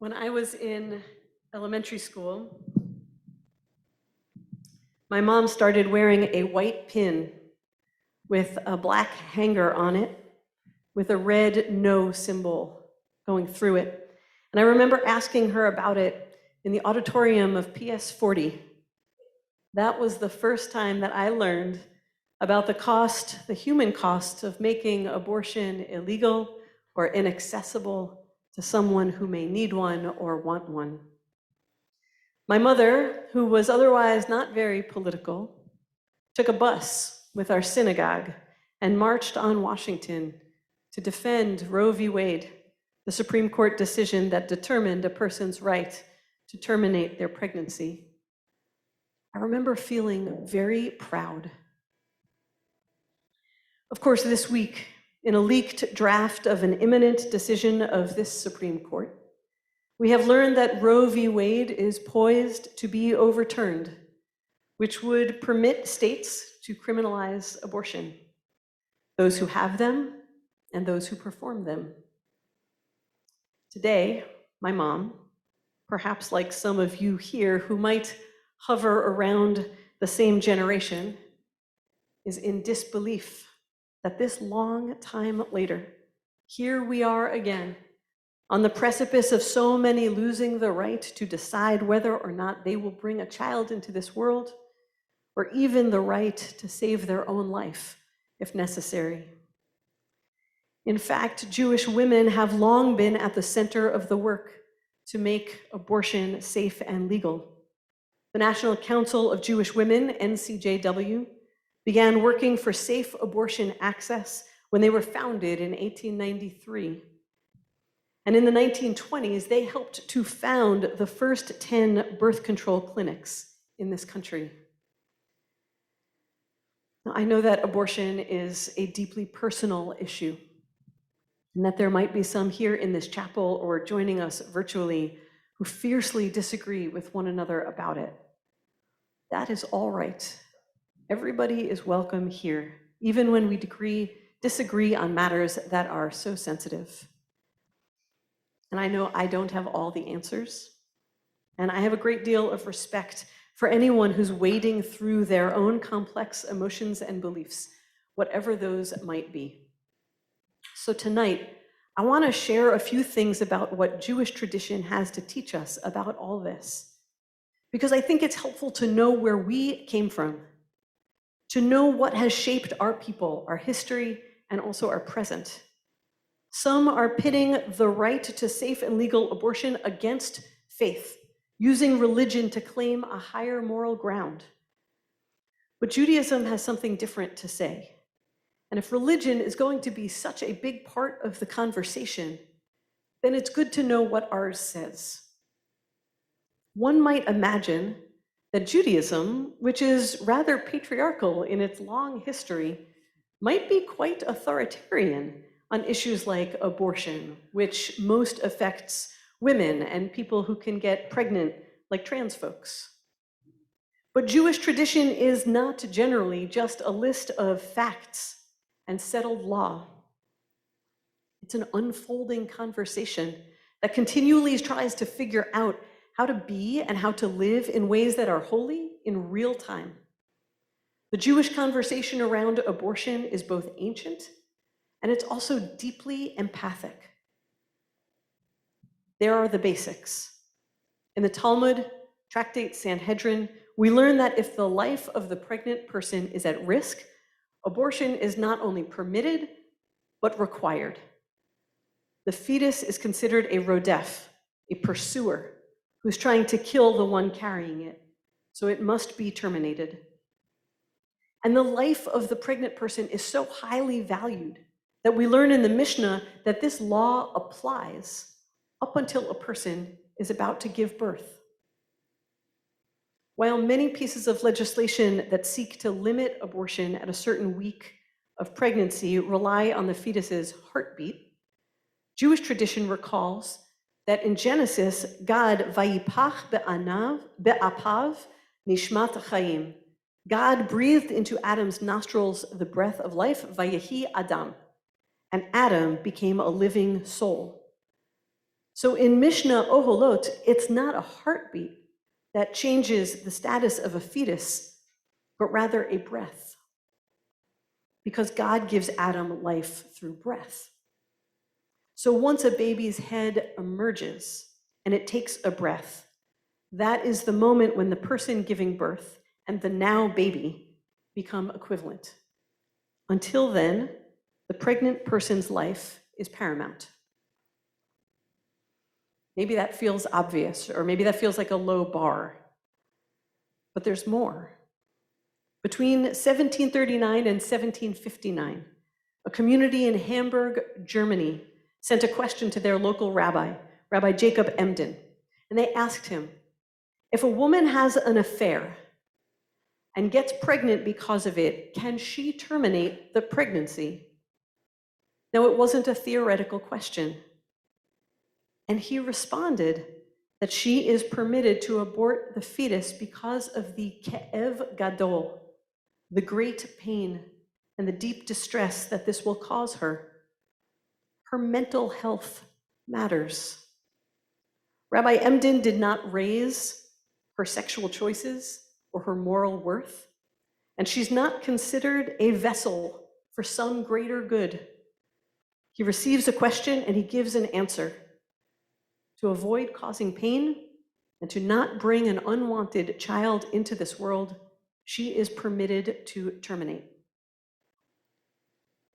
When I was in elementary school, my mom started wearing a white pin with a black hanger on it with a red no symbol going through it. And I remember asking her about it in the auditorium of PS 40. That was the first time that I learned about the human cost of making abortion illegal or inaccessible to someone who may need one or want one. My mother, who was otherwise not very political, took a bus with our synagogue and marched on Washington to defend Roe v. Wade, the Supreme Court decision that determined a person's right to terminate their pregnancy. I remember feeling very proud. Of course, this week, in a leaked draft of an imminent decision of this Supreme Court, we have learned that Roe v. Wade is poised to be overturned, which would permit states to criminalize abortion, those who have them and those who perform them. Today, my mom, perhaps like some of you here who might hover around the same generation, is in disbelief that this long time later, here we are again, on the precipice of so many losing the right to decide whether or not they will bring a child into this world, or even the right to save their own life if necessary. In fact, Jewish women have long been at the center of the work to make abortion safe and legal. The National Council of Jewish Women, NCJW, began working for safe abortion access when they were founded in 1893. And in the 1920s, they helped to found the first 10 birth control clinics in this country. Now, I know that abortion is a deeply personal issue, and that there might be some here in this chapel or joining us virtually who fiercely disagree with one another about it. That is all right. Everybody is welcome here, even when we disagree on matters that are so sensitive. And I know I don't have all the answers, and I have a great deal of respect for anyone who's wading through their own complex emotions and beliefs, whatever those might be. So tonight, I want to share a few things about what Jewish tradition has to teach us about all this, because I think it's helpful to know where we came from, to know what has shaped our people, our history, and also our present. Some are pitting the right to safe and legal abortion against faith, using religion to claim a higher moral ground. But Judaism has something different to say. And if religion is going to be such a big part of the conversation, then it's good to know what ours says. One might imagine that Judaism, which is rather patriarchal in its long history, might be quite authoritarian on issues like abortion, which most affects women and people who can get pregnant, like trans folks. But Jewish tradition is not generally just a list of facts and settled law. It's an unfolding conversation that continually tries to figure out how to be and how to live in ways that are holy in real time. The Jewish conversation around abortion is both ancient and it's also deeply empathic. There are the basics. In the Talmud, Tractate Sanhedrin, we learn that if the life of the pregnant person is at risk, abortion is not only permitted, but required. The fetus is considered a rodef, a pursuer, who's trying to kill the one carrying it, so it must be terminated. And the life of the pregnant person is so highly valued that we learn in the Mishnah that this law applies up until a person is about to give birth. While many pieces of legislation that seek to limit abortion at a certain week of pregnancy rely on the fetus's heartbeat, Jewish tradition recalls that in Genesis, God vayipach be'apav nishmat chayim. God breathed into Adam's nostrils the breath of life, vayehi Adam, and Adam became a living soul. So in Mishnah Oholot, it's not a heartbeat that changes the status of a fetus, but rather a breath. Because God gives Adam life through breath. So once a baby's head emerges and it takes a breath, that is the moment when the person giving birth and the now baby become equivalent. Until then, the pregnant person's life is paramount. Maybe that feels obvious, or maybe that feels like a low bar. But there's more. Between 1739 and 1759, a community in Hamburg, Germany, sent a question to their local rabbi, Rabbi Jacob Emden, and they asked him, if a woman has an affair and gets pregnant because of it, can she terminate the pregnancy? Now, it wasn't a theoretical question. And he responded that she is permitted to abort the fetus because of the ke'ev gadol, the great pain and the deep distress that this will cause her. Her mental health matters. Rabbi Emden did not raise her sexual choices or her moral worth, and she's not considered a vessel for some greater good. He receives a question and he gives an answer. To avoid causing pain and to not bring an unwanted child into this world, she is permitted to terminate.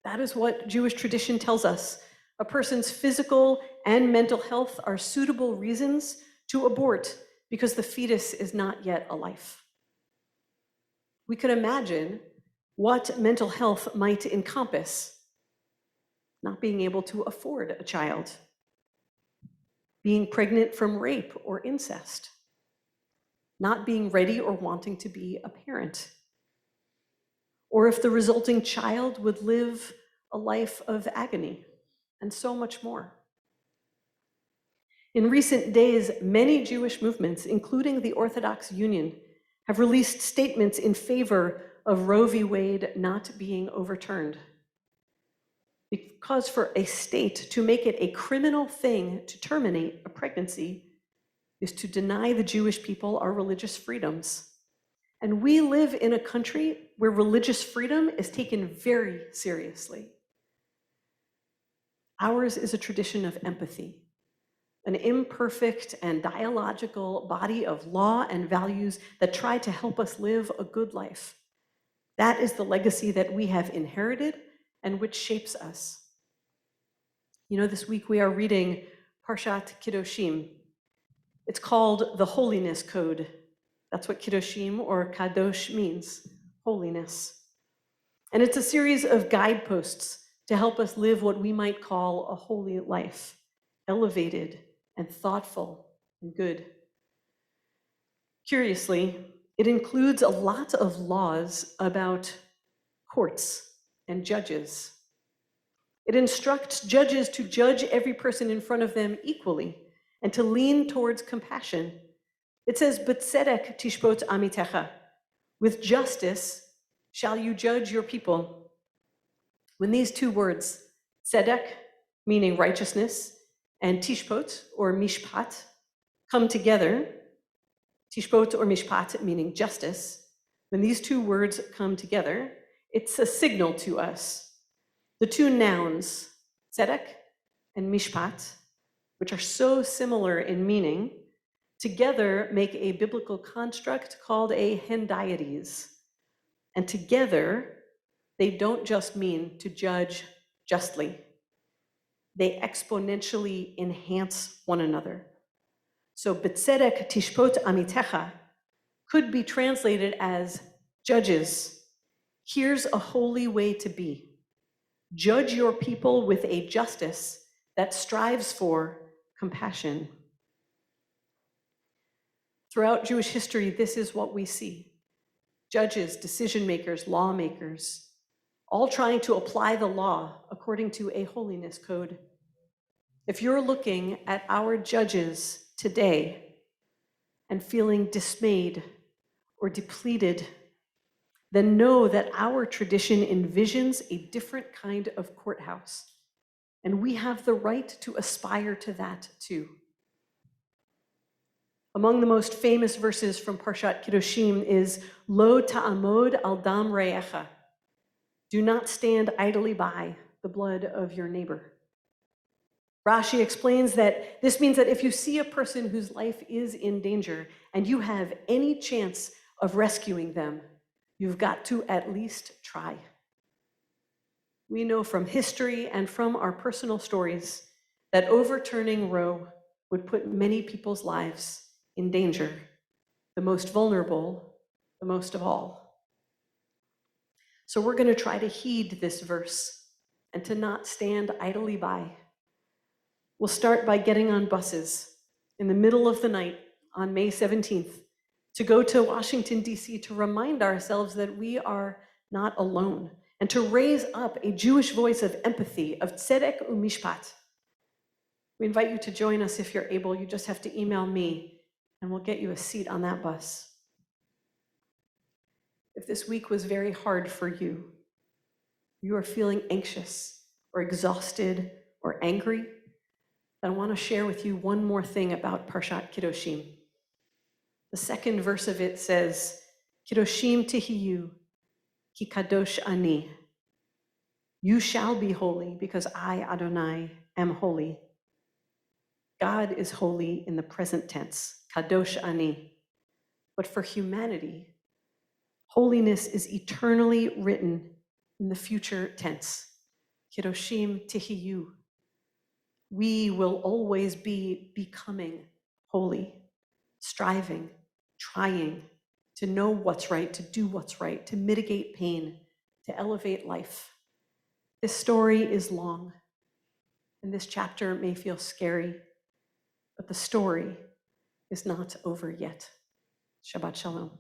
That is what Jewish tradition tells us. A person's physical and mental health are suitable reasons to abort because the fetus is not yet a life. We could imagine what mental health might encompass: not being able to afford a child, being pregnant from rape or incest, not being ready or wanting to be a parent, or if the resulting child would live a life of agony, and so much more. In recent days, many Jewish movements, including the Orthodox Union, have released statements in favor of Roe v. Wade not being overturned. Because for a state to make it a criminal thing to terminate a pregnancy is to deny the Jewish people our religious freedoms. And we live in a country where religious freedom is taken very seriously. Ours is a tradition of empathy, an imperfect and dialogical body of law and values that try to help us live a good life. That is the legacy that we have inherited and which shapes us. You know, this week we are reading Parshat Kedoshim. It's called the Holiness Code. That's what Kedoshim or Kadosh means, holiness. And it's a series of guideposts to help us live what we might call a holy life, elevated and thoughtful and good. Curiously, it includes a lot of laws about courts and judges. It instructs judges to judge every person in front of them equally and to lean towards compassion. It says, "B'tzedek tishpot amitecha," with justice shall you judge your people. When these two words, tzedek, meaning righteousness, and tishpot, or mishpat, come together, tishpot or mishpat, meaning justice, when these two words come together, it's a signal to us. The two nouns, tzedek and mishpat, which are so similar in meaning, together make a biblical construct called a hendiades. And together, they don't just mean to judge justly. They exponentially enhance one another. So, b'tzedek tishpot amitecha could be translated as judges. Here's a holy way to be. Judge your people with a justice that strives for compassion. Throughout Jewish history, this is what we see. Judges, decision makers, lawmakers, all trying to apply the law according to a holiness code. If you're looking at our judges today and feeling dismayed or depleted, then know that our tradition envisions a different kind of courthouse. And we have the right to aspire to that too. Among the most famous verses from Parshat Kedoshim is Lo ta'amod al dam re'echa. Do not stand idly by the blood of your neighbor. Rashi explains that this means that if you see a person whose life is in danger and you have any chance of rescuing them, you've got to at least try. We know from history and from our personal stories that overturning Roe would put many people's lives in danger, the most vulnerable, the most of all. So we're going to try to heed this verse and to not stand idly by. We'll start by getting on buses in the middle of the night on May 17th to go to Washington, D.C. to remind ourselves that we are not alone and to raise up a Jewish voice of empathy, of tzedek u'mishpat. We invite you to join us if you're able. You just have to email me and we'll get you a seat on that bus. If this week was very hard for you, you are feeling anxious or exhausted or angry, I want to share with you one more thing about Parshat Kedoshim. The second verse of it says, Kedoshim tihiyu, ki kadosh ani. You shall be holy because I, Adonai, am holy. God is holy in the present tense, kadosh ani. But for humanity, holiness is eternally written in the future tense, Kedoshim tihiyu. We will always be becoming holy, striving, trying to know what's right, to do what's right, to mitigate pain, to elevate life. This story is long, and this chapter may feel scary, but the story is not over yet. Shabbat Shalom.